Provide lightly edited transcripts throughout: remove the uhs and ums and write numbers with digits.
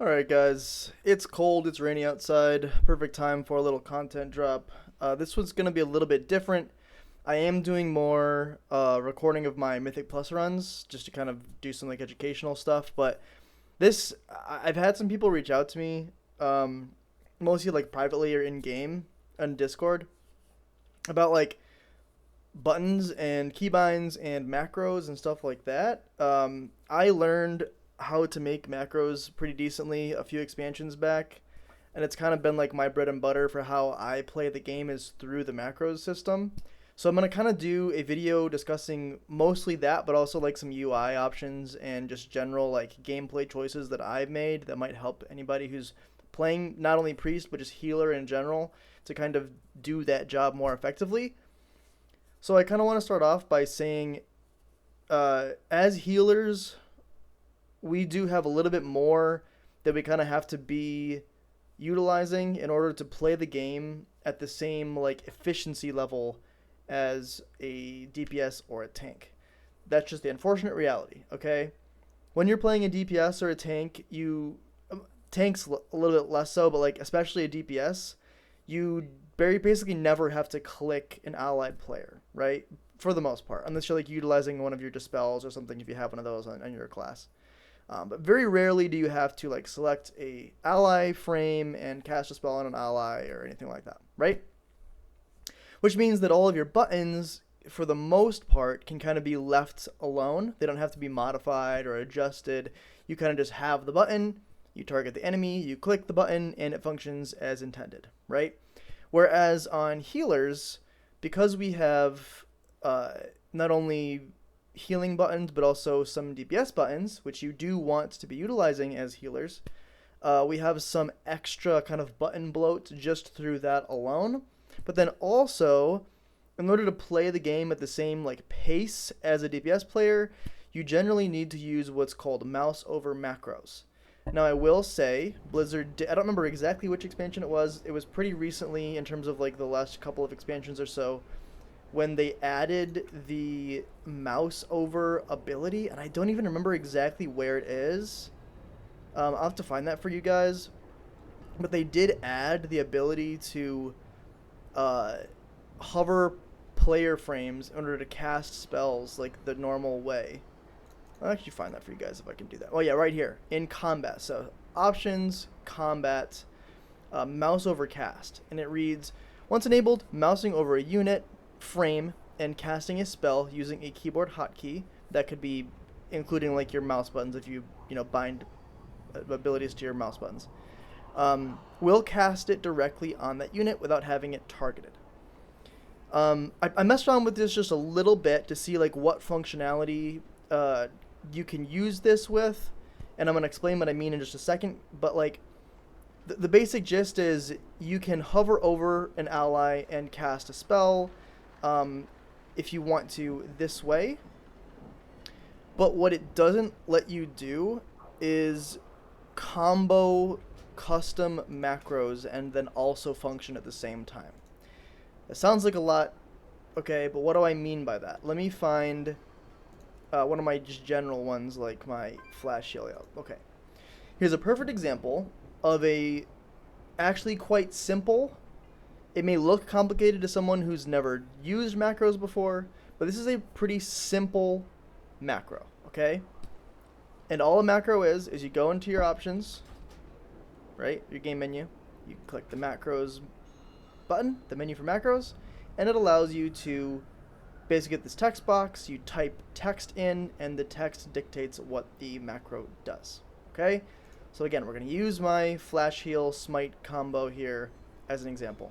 Alright guys, it's cold, it's rainy outside, perfect time for a little content drop. This one's going to be a little bit different. I am doing more recording of my Mythic Plus runs, just to kind of do some like educational stuff, but I've had some people reach out to me, mostly like privately or in-game, on Discord, about like buttons and keybinds and macros and stuff like that. I learned how to make macros pretty decently a few expansions back, and it's kind of been like my bread and butter for how I play the game is through the macros system. So I'm gonna kind of do a video discussing mostly that, but also like some UI options and just general like gameplay choices that I've made that might help anybody who's playing not only priest but just healer in general to kind of do that job more effectively. So I kind of want to start off by saying, as healers, we do have a little bit more that we kind of have to be utilizing in order to play the game at the same like efficiency level as a DPS or a tank. That's just the unfortunate reality. Okay, when you're playing a DPS or a tank, tanks a little bit less so, but like especially a DPS, you very basically never have to click an allied player, right? For the most part, unless you're like utilizing one of your dispels or something, if you have one of those on your class. But very rarely do you have to like select a ally frame and cast a spell on an ally or anything like that, right? Which means that all of your buttons, for the most part, can kind of be left alone. They don't have to be modified or adjusted. You kind of just have the button, you target the enemy, you click the button, and it functions as intended, right? Whereas on healers, because we have not only healing buttons but also some DPS buttons, which you do want to be utilizing as healers, we have some extra kind of button bloat just through that alone. But then also, in order to play the game at the same like pace as a DPS player, you generally need to use what's called mouse over macros. Now I will say Blizzard I don't remember exactly which expansion it was. It was pretty recently in terms of like the last couple of expansions or so when they added the mouse over ability, and I don't even remember exactly where it is. I'll have to find that for you guys. But they did add the ability to uh, hover player frames in order to cast spells like the normal way. I'll actually find that for you guys if I can do that. Oh yeah, right here in combat. So options, combat, mouse over cast, and it reads: once enabled, mousing over a unit, frame, and casting a spell using a keyboard hotkey. That could be including like your mouse buttons if you bind abilities to your mouse buttons. Will cast it directly on that unit without having it targeted. I messed around with this just a little bit to see like what functionality you can use this with, and I'm gonna explain what I mean in just a second. But like the basic gist is you can hover over an ally and cast a spell if you want to this way. But what it doesn't let you do is combo custom macros and then also function at the same time. It sounds like a lot, okay, but what do I mean by that? Let me find one of my just general ones, like my flash shield. Okay, here's a perfect example of a actually quite simple. It may look complicated to someone who's never used macros before, but this is a pretty simple macro, okay? And all a macro is you go into your options, right? Your game menu. You click the macros button, the menu for macros, and it allows you to basically get this text box. You type text in, and the text dictates what the macro does, okay? So again, we're going to use my flash heal smite combo here as an example.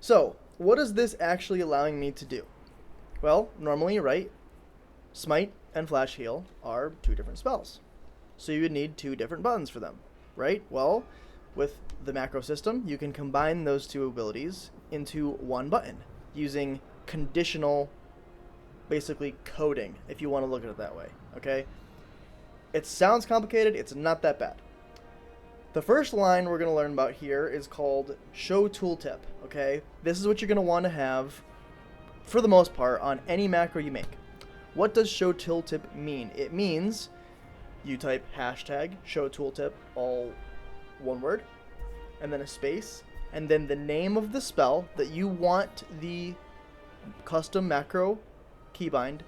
So, what is this actually allowing me to do? Well, normally, right, smite and flash heal are two different spells. So you would need two different buttons for them, right? Well, with the macro system, you can combine those two abilities into one button using conditional, basically coding, if you want to look at it that way, okay? It sounds complicated, it's not that bad. The first line we're going to learn about here is called show tooltip, okay? This is what you're going to want to have, for the most part, on any macro you make. What does show tooltip mean? It means you type hashtag show tooltip, all one word, and then a space, and then the name of the spell that you want the custom macro keybind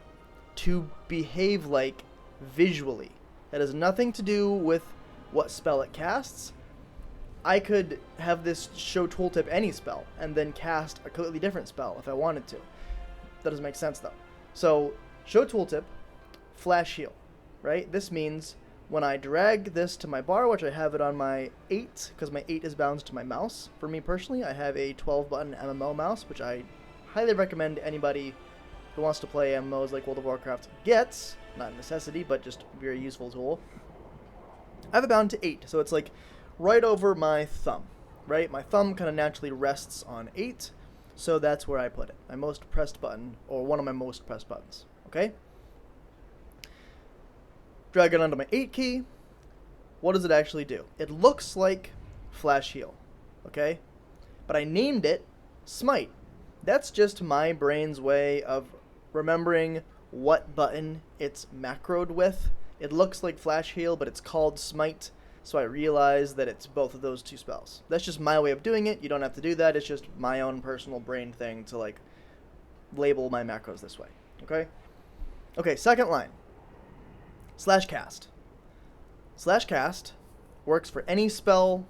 to behave like visually. That has nothing to do with what spell it casts. I could have this show tooltip any spell and then cast a completely different spell if I wanted to. That doesn't make sense though. So show tooltip, flash heal, right? This means when I drag this to my bar, which I have it on my 8, because my 8 is bound to my mouse. For me personally, I have a 12-button MMO mouse, which I highly recommend anybody who wants to play MMOs like World of Warcraft gets. Not a necessity, but just a very useful tool. I have it bound to 8, so it's like right over my thumb, right? My thumb kind of naturally rests on 8, so that's where I put it. My most pressed button, or one of my most pressed buttons, okay? Drag it onto my 8 key. What does it actually do? It looks like flash heal, okay? But I named it smite. That's just my brain's way of remembering what button it's macroed with. It looks like flash heal, but it's called smite, so I realize that it's both of those two spells. That's just my way of doing it. You don't have to do that. It's just my own personal brain thing to like label my macros this way, okay? Okay, second line. Slash cast. Slash cast works for any spell,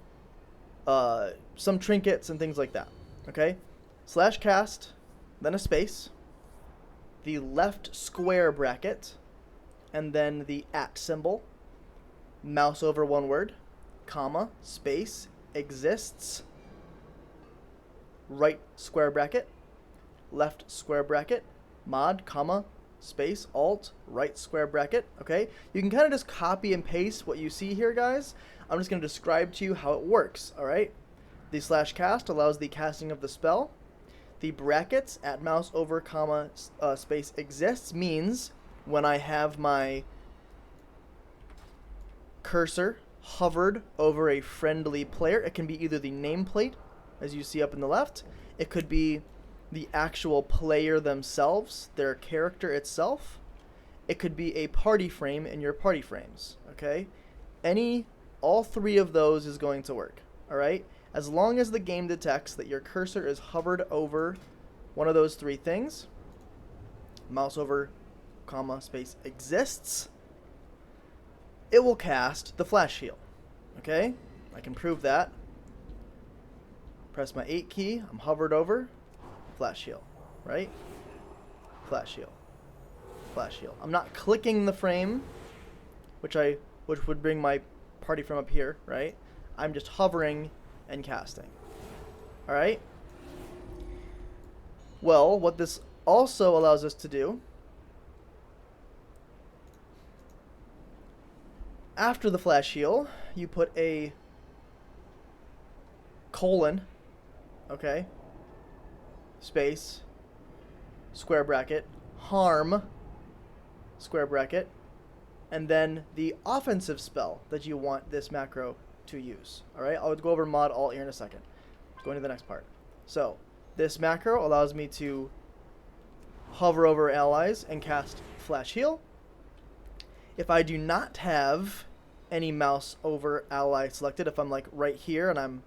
some trinkets and things like that. Okay? Slash cast, then a space, the left square bracket, and then the @ symbol, mouse over one word, comma, space, exists, right square bracket, left square bracket, mod, comma, space, alt, right square bracket, okay? You can kind of just copy and paste what you see here, guys. I'm just going to describe to you how it works, all right? The slash cast allows the casting of the spell. The brackets @ mouse over comma space exists means when I have my cursor hovered over a friendly player, it can be either the nameplate, as you see up in the left, it could be the actual player themselves, their character itself. It could be a party frame in your party frames, okay? All three of those is going to work, all right? As long as the game detects that your cursor is hovered over one of those three things, mouse over, comma, space, exists, it will cast the flash heal, okay? I can prove that. Press my 8 key, I'm hovered over, flash heal, right? Flash heal. Flash heal. I'm not clicking the frame, which would bring my party from up here, right? I'm just hovering and casting. All right? Well, what this also allows us to do, after the flash heal, you put a colon, okay? Space, square bracket, harm, square bracket, and then the offensive spell that you want this macro to use. All right, I'll go over mod alt here in a second. Going to the next part. So this macro allows me to hover over allies and cast flash heal. If I do not have any mouse over ally selected, if I'm like right here and I'm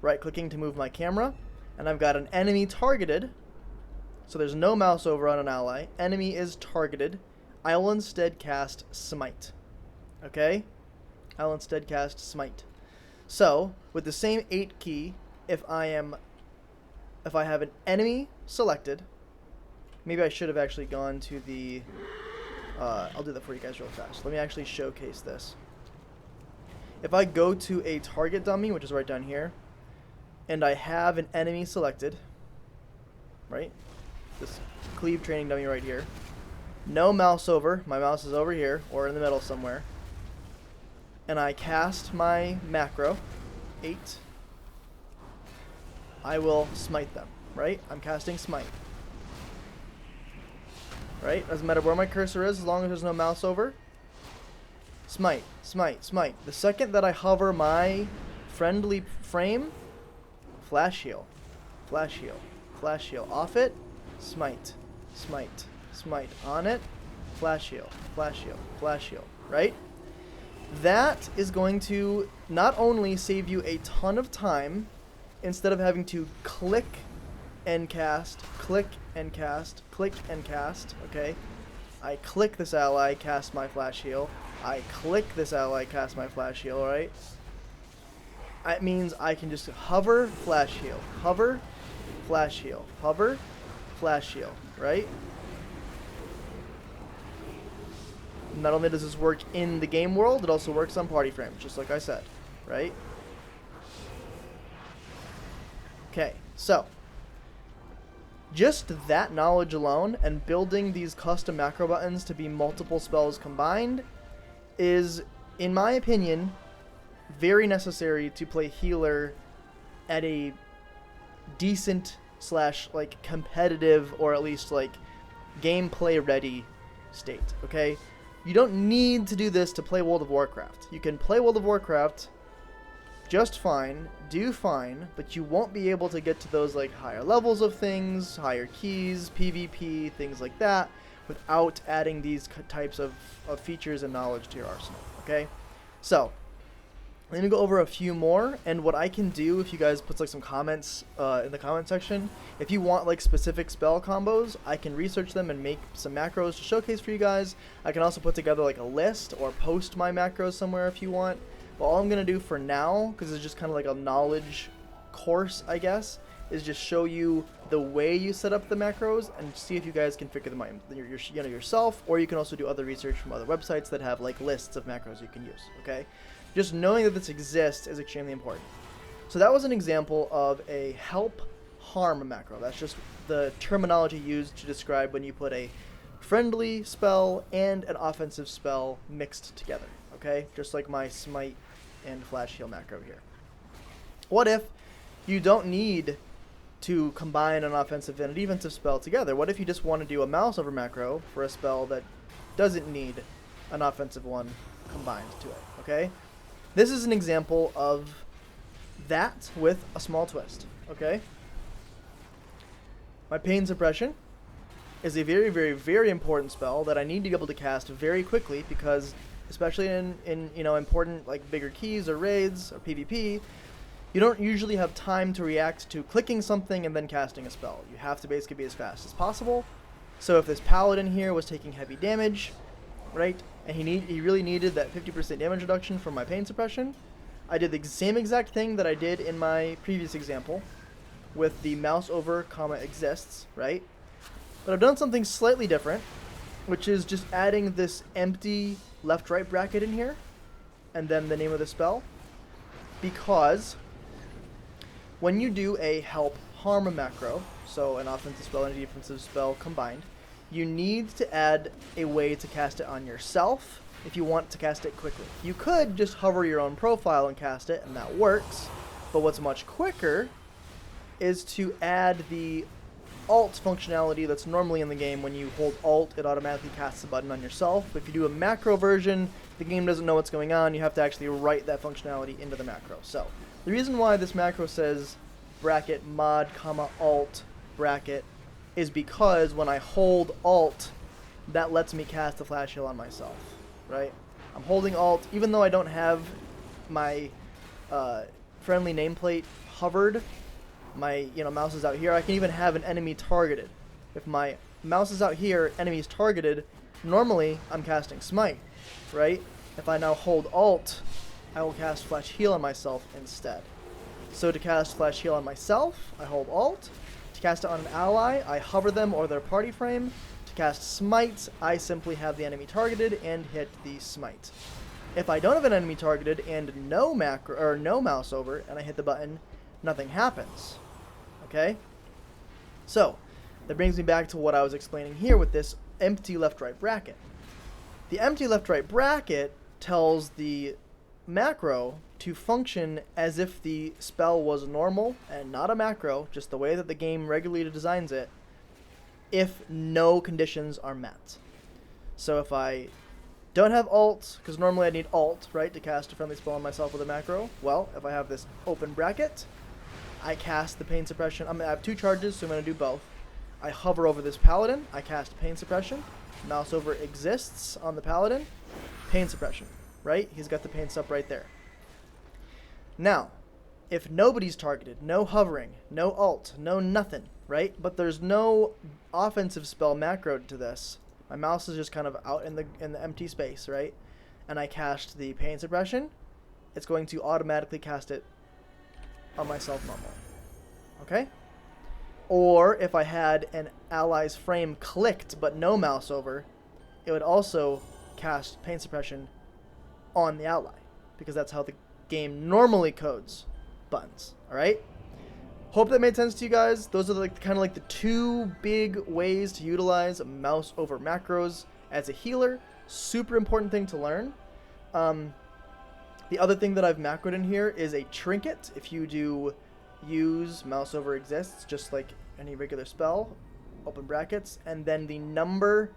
right clicking to move my camera, and I've got an enemy targeted, so there's no mouse over on an ally, enemy is targeted, I will instead cast smite. Okay? I'll instead cast smite. So, with the same 8 key, if I have an enemy selected, maybe I should have actually gone to the, I'll do that for you guys real fast. Let me actually showcase this. If I go to a target dummy, which is right down here, and I have an enemy selected, right? This cleave training dummy right here. No mouse over. My mouse is over here or in the middle somewhere. And I cast my macro, 8. I will smite them, right? I'm casting smite. Right? Doesn't matter where my cursor is as long as there's no mouse over. Smite, smite, smite. The second that I hover my friendly frame, flash heal, flash heal, flash heal. Off it, smite, smite, smite. On it, flash heal, flash heal, flash heal. Right? That is going to not only save you a ton of time, instead of having to click and cast, click and cast, click and cast, okay? I click this ally, cast my flash heal. I click this ally, cast my flash heal, right? That means I can just hover, flash heal, hover, flash heal, hover, flash heal, right? Not only does this work in the game world, it also works on party frames, just like I said, right? Okay, so just that knowledge alone and building these custom macro buttons to be multiple spells combined is, in my opinion, very necessary to play healer at a decent / like competitive, or at least like gameplay ready state, okay? You don't need to do this to play World of Warcraft. You can play World of Warcraft just fine, do fine, but you won't be able to get to those like higher levels of things, higher keys, PvP, things like that, without adding these types of features and knowledge to your arsenal, okay? So, I'm going to go over a few more, and what I can do, if you guys put like some comments in the comment section, if you want like specific spell combos, I can research them and make some macros to showcase for you guys. I can also put together like a list or post my macros somewhere if you want. But all I'm going to do for now, because it's just kind of like a knowledge course, I guess, is just show you the way you set up the macros and see if you guys can figure them out yourself, or you can also do other research from other websites that have like lists of macros you can use, okay? Just knowing that this exists is extremely important. So that was an example of a help harm macro. That's just the terminology used to describe when you put a friendly spell and an offensive spell mixed together, okay? Just like my smite and flash heal macro here. What if you don't need to combine an offensive and a defensive spell together? What if you just want to do a mouse over macro for a spell that doesn't need an offensive one combined to it, okay? This is an example of that with a small twist, okay? My pain suppression is a very, very, very important spell that I need to be able to cast very quickly, because especially in you know, important like bigger keys or raids or PvP, you don't usually have time to react to clicking something and then casting a spell. You have to basically be as fast as possible. So if this paladin here was taking heavy damage, right, and he really needed that 50% damage reduction from my pain suppression, I did the same exact thing that I did in my previous example with the mouse over comma exists, right? But I've done something slightly different, which is just adding this empty left-right bracket in here, and then the name of the spell, because when you do a help harm macro, so an offensive spell and a defensive spell combined, you need to add a way to cast it on yourself if you want to cast it quickly. You could just hover your own profile and cast it, and that works, but what's much quicker is to add the alt functionality that's normally in the game. When you hold alt, it automatically casts a button on yourself. But if you do a macro version, the game doesn't know what's going on. You have to actually write that functionality into the macro. So the reason why this macro says bracket mod comma alt bracket is because when I hold alt, that lets me cast a flash heal on myself, right? I'm holding alt, even though I don't have my friendly nameplate hovered, my mouse is out here, I can even have an enemy targeted. If my mouse is out here, enemy is targeted, normally I'm casting smite, right? If I now hold alt, I will cast flash heal on myself instead. So to cast flash heal on myself, I hold alt. To cast it on an ally, I hover them or their party frame. To cast smite, I simply have the enemy targeted and hit the smite. If I don't have an enemy targeted and no macro or no mouse over and I hit the button, nothing happens. Okay? So, that brings me back to what I was explaining here with this empty left-right bracket. The empty left-right bracket tells the macro to function as if the spell was normal and not a macro, just the way that the game regularly designs it, if no conditions are met. So if I don't have alt, because normally I need alt, right, to cast a friendly spell on myself with a macro, well, if I have this open bracket, I cast the pain suppression. I have two charges, so I'm going to do both. I hover over this paladin, I cast pain suppression. Mouse over exists on the paladin, pain suppression. right? He's got the pain sup right there. Now, if nobody's targeted, no hovering, no ult, no nothing, right? But there's no offensive spell macroed to this. My mouse is just kind of out in the empty space, right? And I cast the pain suppression. It's going to automatically cast it on myself normally. Okay? Or if I had an ally's frame clicked but no mouse over, it would also cast pain suppression on the ally, because that's how the game normally codes buttons. All right? Hope that made sense to you guys. Those are like kind of like the two big ways to utilize mouse over macros as a healer. Super important thing to learn. The other thing that I've macroed in here is a trinket. If you do use mouse over exists, just like any regular spell, open brackets, and then the number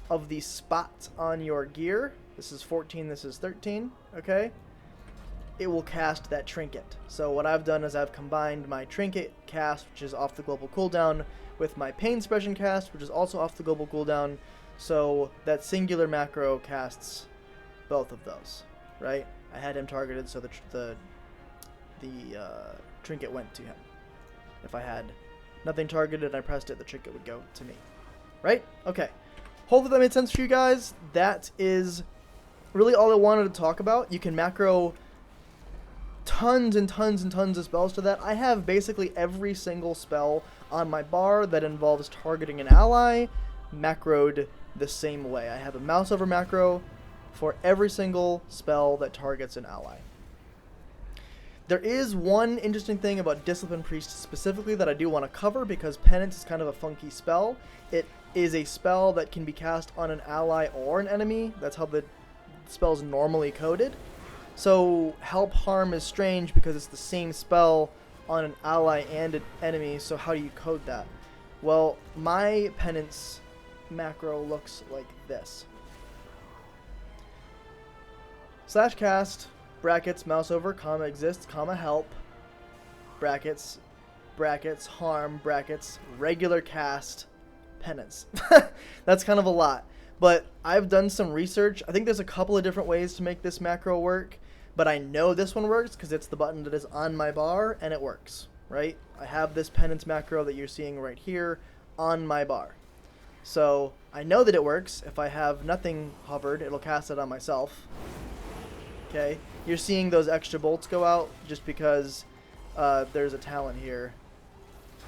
of the spots on your gear. This is 14, this is 13, okay? It will cast that trinket. So what I've done is I've combined my trinket cast, which is off the global cooldown, with my pain suppression cast, which is also off the global cooldown. So that singular macro casts both of those, right? I had him targeted, so the trinket went to him. If I had nothing targeted and I pressed it, the trinket would go to me, right? Okay. Hopefully that made sense for you guys. That is really all I wanted to talk about. You can macro tons and tons and tons of spells to that. I have basically every single spell on my bar that involves targeting an ally macroed the same way. I have a mouse over macro for every single spell that targets an ally. There is one interesting thing about Discipline Priest specifically that I do want to cover, because Penance is kind of a funky spell. It is a spell that can be cast on an ally or an enemy. That's how the spell's normally coded. So Help Harm is strange because it's the same spell on an ally and an enemy, so how do you code that? Well, my Penance macro looks like this. Slash cast, brackets, mouse over, comma, exists, comma, help, brackets, harm, brackets, regular cast, penance. That's kind of a lot. But I've done some research. I think there's a couple of different ways to make this macro work, but I know this one works because it's the button that is on my bar, and it works, right? I have this penance macro that you're seeing right here on my bar. So I know that it works. If I have nothing hovered, it'll cast it on myself. Okay, you're seeing those extra bolts go out just because there's a talent here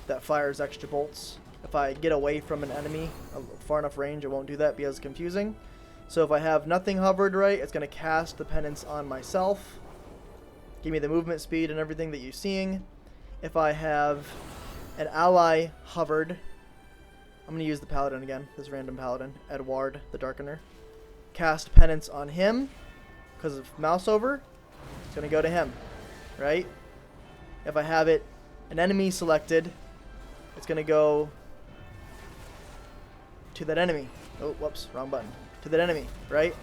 that fires extra bolts. If I get away from an enemy far enough range, it won't do that because it's confusing. So if I have nothing hovered right, it's going to cast the penance on myself. Give me the movement speed and everything that you're seeing. If I have an ally hovered, I'm going to use the paladin again, this random paladin, Edward the Darkener. Cast penance on him. Because of mouse over, it's going to go to him, right? If I have it, an enemy selected, it's going to go to that enemy. Oh, whoops, wrong button. To that enemy, right?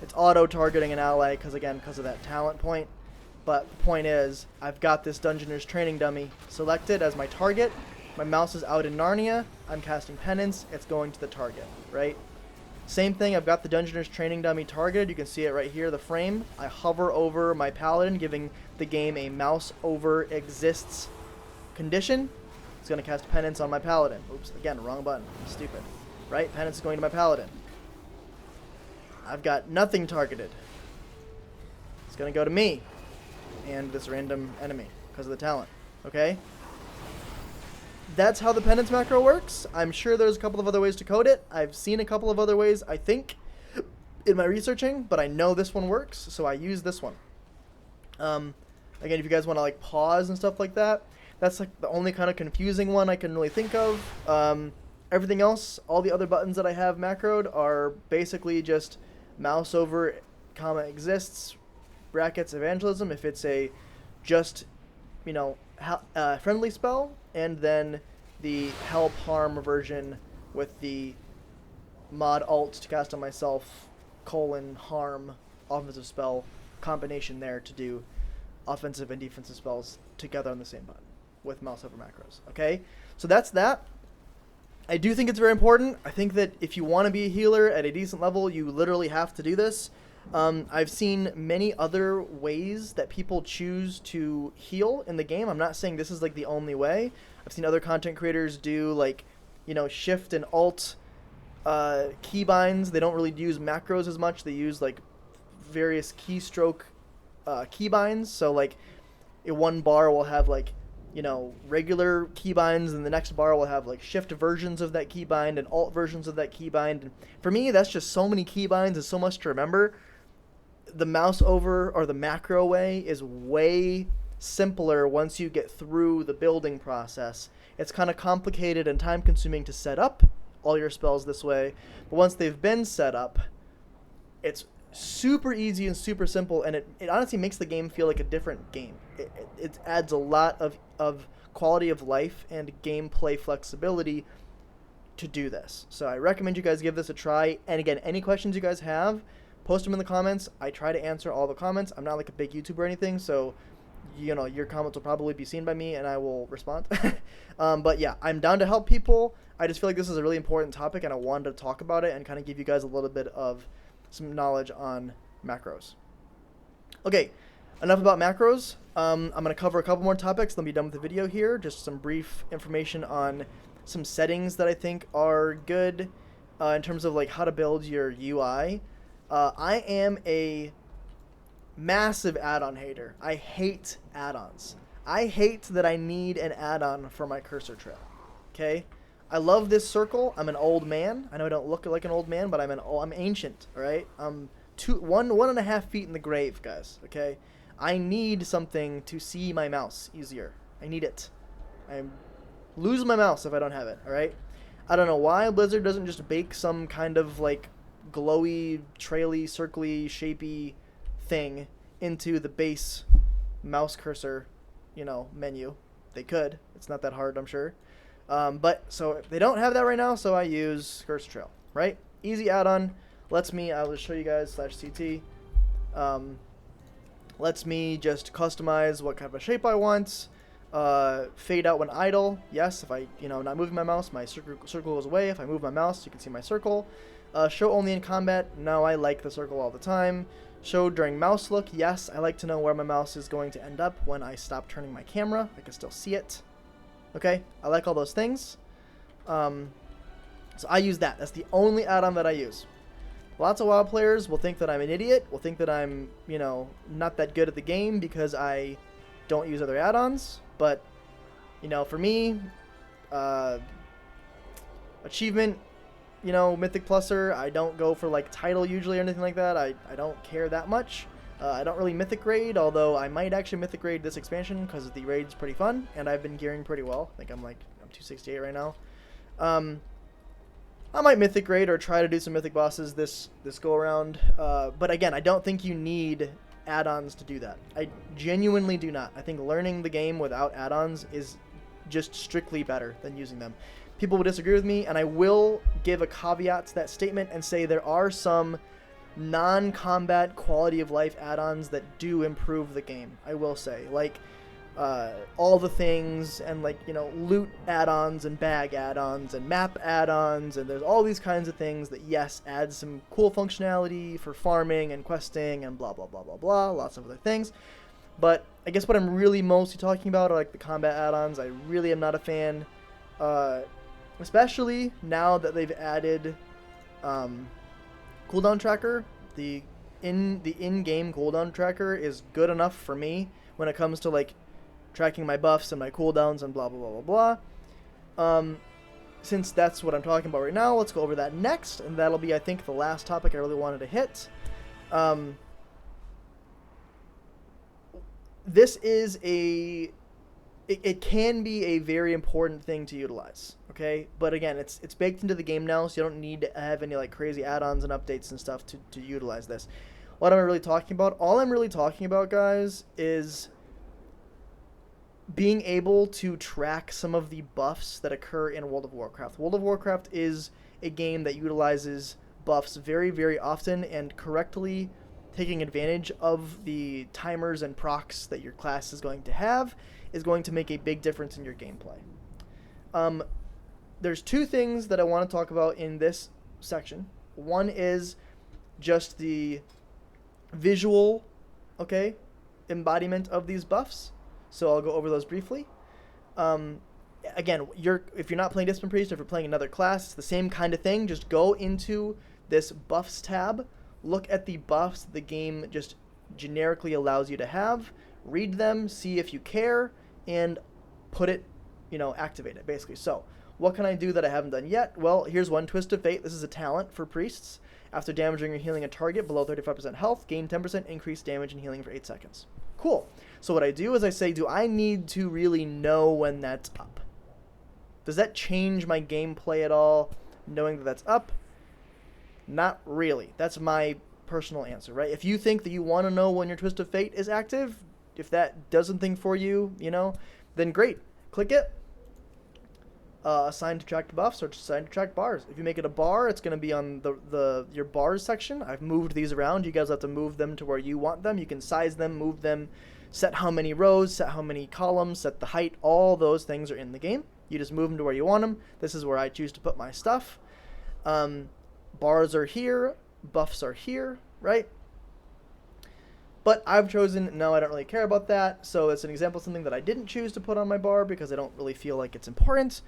It's auto-targeting an ally because of that talent point. But the point is, I've got this Dungeoneer's Training Dummy selected as my target. My mouse is out in Narnia. I'm casting Penance. It's going to the target, right? Same thing, I've got the Dungeoneer's Training Dummy targeted. You can see it right here, the frame. I hover over my Paladin, giving the game a mouse over exists condition. It's going to cast Penance on my Paladin. Oops, again, wrong button. Stupid. Right? Penance is going to my Paladin. I've got nothing targeted. It's going to go to me and this random enemy because of the talent. Okay? That's how the Penance macro works. I'm sure there's a couple of other ways to code it. I've seen a couple of other ways, I think, in my researching, but I know this one works, so I use this one. Again, if you guys want to like pause and stuff like that, that's like the only kind of confusing one I can really think of. Everything else, all the other buttons that I have macroed are basically just mouse over, comma, exists, brackets, evangelism, if it's a just, you know, friendly spell, and then the help harm version with the mod alt to cast on myself, harm offensive spell combination there to do offensive and defensive spells together on the same button with mouse over macros. Okay, so that's that. I do think it's very important. I think that if you want to be a healer at a decent level, you literally have to do this. I've seen many other ways that people choose to heal in the game. I'm not saying this is like the only way. I've seen other content creators do like, shift and alt keybinds. They don't really use macros as much. They use like various keystroke keybinds. So like one bar will have like regular keybinds, and the next bar will have like shift versions of that keybind and alt versions of that keybind. And for me, that's just so many keybinds and so much to remember. The mouse over or the macro way is way simpler once you get through the building process. It's kind of complicated and time consuming to set up all your spells this way, but once they've been set up, it's super easy and super simple, and it honestly makes the game feel like a different game. It adds a lot of quality of life and gameplay flexibility to do this. So I recommend you guys give this a try. And again, any questions you guys have, post them in the comments. I try to answer all the comments. I'm not like a big YouTuber or anything, so your comments will probably be seen by me and I will respond. But yeah, I'm down to help people. I just feel like this is a really important topic and I wanted to talk about it and kind of give you guys a little bit of some knowledge on macros. Okay, enough about macros. I'm going to cover a couple more topics, then be done with the video here. Just some brief information on some settings that I think are good in terms of like how to build your UI. I am a massive add-on hater. I hate add-ons. I hate that I need an add-on for my cursor trail. Okay? I love this circle. I'm an old man. I know I don't look like an old man, but I'm ancient, all right? I'm 1.5 feet in the grave, guys, okay? I need something to see my mouse easier. I need it. I lose my mouse if I don't have it, all right? I don't know why Blizzard doesn't just bake some kind of like glowy, traily, circly, shapy thing into the base mouse cursor, menu. They could. It's not that hard, I'm sure. But so they don't have that right now, so I use cursor trail, right? Easy add-on. I'll just show you guys /CT. Lets me just customize what kind of a shape I want. Fade out when idle. Yes, if I, not moving my mouse, my circle goes away. If I move my mouse, you can see my circle. Show only in combat. No, I like the circle all the time. Show during mouse look. Yes, I like to know where my mouse is going to end up when I stop turning my camera. I can still see it. Okay, I like all those things. So I use that. That's the only add-on that I use. Lots of WoW players will think that I'm an idiot, will think that I'm, not that good at the game because I don't use other add-ons. But, for me, achievement, Mythic Pluser, I don't go for, like, title usually or anything like that. I don't care that much. I don't really Mythic Raid, although I might actually Mythic Raid this expansion because the raid's pretty fun, and I've been gearing pretty well. I think I'm 268 right now. I might Mythic Raid or try to do some Mythic bosses this go around. But again, I don't think you need add-ons to do that. I genuinely do not. I think learning the game without add-ons is just strictly better than using them. People will disagree with me, and I will give a caveat to that statement and say there are some non-combat quality of life add-ons that do improve the game. I will say, like all the things and loot add-ons and bag add-ons and map add-ons, and there's all these kinds of things that yes add some cool functionality for farming and questing and blah blah blah blah blah, lots of other things. But I guess what I'm really mostly talking about are like the combat add-ons. I really am not a fan, especially now that they've added cooldown tracker. The in-game cooldown tracker is good enough for me when it comes to like tracking my buffs and my cooldowns and blah blah blah blah blah. Since that's what I'm talking about right now, let's go over that next, and that'll be, I think, the last topic I really wanted to hit. This is it can be a very important thing to utilize, okay? But again, it's baked into the game now, so you don't need to have any like crazy add-ons and updates and stuff to utilize this. What am I really talking about? All I'm really talking about, guys, is being able to track some of the buffs that occur in World of Warcraft. World of Warcraft is a game that utilizes buffs very, very often, and correctly taking advantage of the timers and procs that your class is going to have is going to make a big difference in your gameplay. There's two things that I want to talk about in this section. One is just the visual, okay, embodiment of these buffs. So I'll go over those briefly. Um, Again, if you're not playing Discipline Priest, or if you're playing another class, it's the same kind of thing. Just go into this buffs tab, look at the buffs the game just generically allows you to have, read them, see if you care, and put it, activate it, basically. So, what can I do that I haven't done yet? Well, here's one, Twist of Fate. This is a talent for priests. After damaging or healing a target below 35% health, gain 10% increased damage and healing for 8 seconds. Cool. So what I do is I say, do I need to really know when that's up? Does that change my gameplay at all, knowing that that's up? Not really. That's my personal answer, right? If you think that you want to know when your Twist of Fate is active, if that does something for you, then great. Click it. Assign to tracked buffs or assign to tracked bars. If you make it a bar, it's going to be on your bars section. I've moved these around. You guys have to move them to where you want them. You can size them, move them, set how many rows, set how many columns, set the height. All those things are in the game. You just move them to where you want them. This is where I choose to put my stuff. Bars are here. Buffs are here, right? But I've chosen, no, I don't really care about that. So it's an example of something that I didn't choose to put on my bar because I don't really feel like it's important.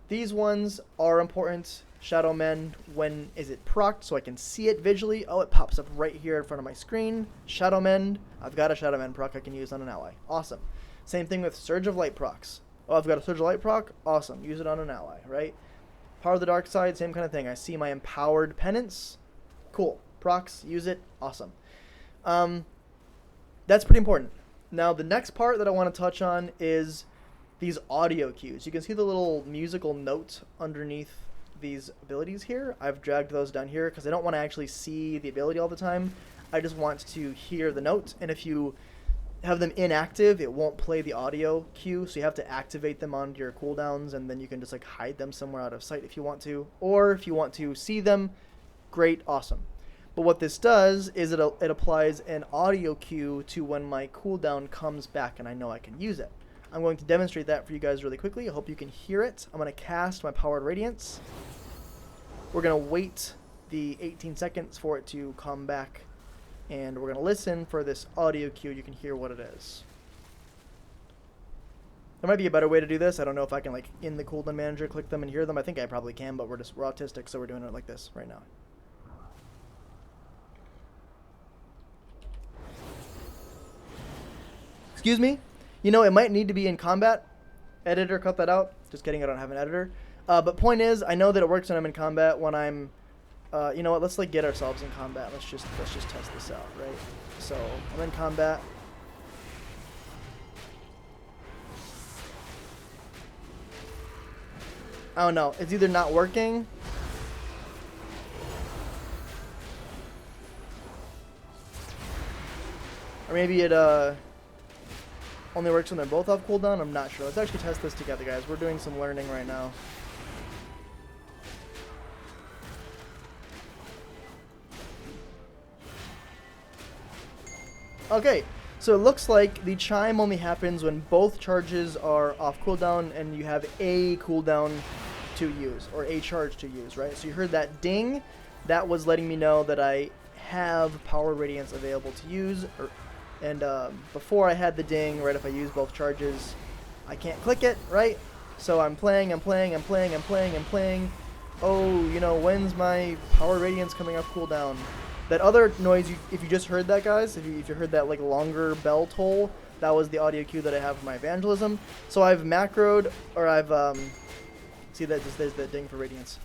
These ones are important. Shadow Mend, when is it procced so I can see it visually? Oh, it pops up right here in front of my screen. Shadow Mend, I've got a Shadow Mend proc I can use on an ally. Awesome. Same thing with Surge of Light procs. Oh, I've got a Surge of Light proc? Awesome. Use it on an ally, right? Power of the Dark Side, same kind of thing. I see my Empowered Penance. Cool. Procs, use it. Awesome. That's pretty important. Now, the next part that I want to touch on is these audio cues. You can see the little musical note underneath these abilities here. I've dragged those down here because I don't want to actually see the ability all the time. I just want to hear the note, and if you have them inactive, it won't play the audio cue, so you have to activate them on your cooldowns, and then you can just like hide them somewhere out of sight if you want to, or if you want to see them, great, awesome. But what this does is it applies an audio cue to when my cooldown comes back and I know I can use it. I'm going to demonstrate that for you guys really quickly. I hope you can hear it. I'm going to cast my Powered Radiance. We're going to wait the 18 seconds for it to come back, and we're going to listen for this audio cue. You can hear what it is. There might be a better way to do this. I don't know if I can, like, in the cooldown manager, click them and hear them. I think I probably can, but we're autistic, so we're doing it like this right now. Excuse me? It might need to be in combat. Editor, cut that out. Just kidding, I don't have an editor. But point is, I know that it works when I'm in combat. When I'm, you know what? Let's like get ourselves in combat. Let's just test this out, right? So I'm in combat. I don't know. It's either not working. Or maybe it only works when they're both off cooldown. I'm not sure. Let's actually test this together, guys. We're doing some learning right now. Okay, so it looks like the chime only happens when both charges are off cooldown and you have a cooldown to use, or a charge to use, right? So you heard that ding. That was letting me know that I have Power Radiance available to use, and before I had the ding, right, if I use both charges, I can't click it, right? So I'm playing. Oh, when's my Power Radiance coming off cooldown? That other noise, if you just heard that, guys, if you heard that like longer bell toll, that was the audio cue that I have for my evangelism. So I've macroed, or I've, see that, there's that ding for Radiance.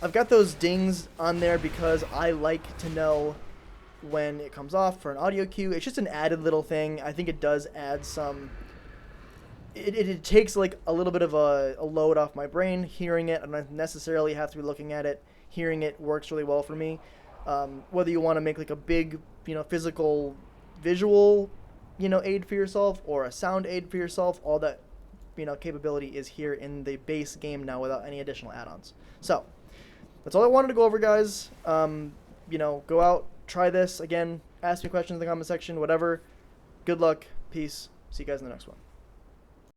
I've got those dings on there because I like to know when it comes off for an audio cue. It's just an added little thing. I think it does add some, it takes like a little bit of a load off my brain. Hearing it, I don't necessarily have to be looking at it. Hearing it works really well for me. Whether you want to make like a big, physical, visual, aid for yourself, or a sound aid for yourself, all that, capability is here in the base game now without any additional add-ons. So, that's all I wanted to go over, guys. Go out, try this. Again, ask me questions in the comment section, whatever. Good luck. Peace. See you guys in the next one.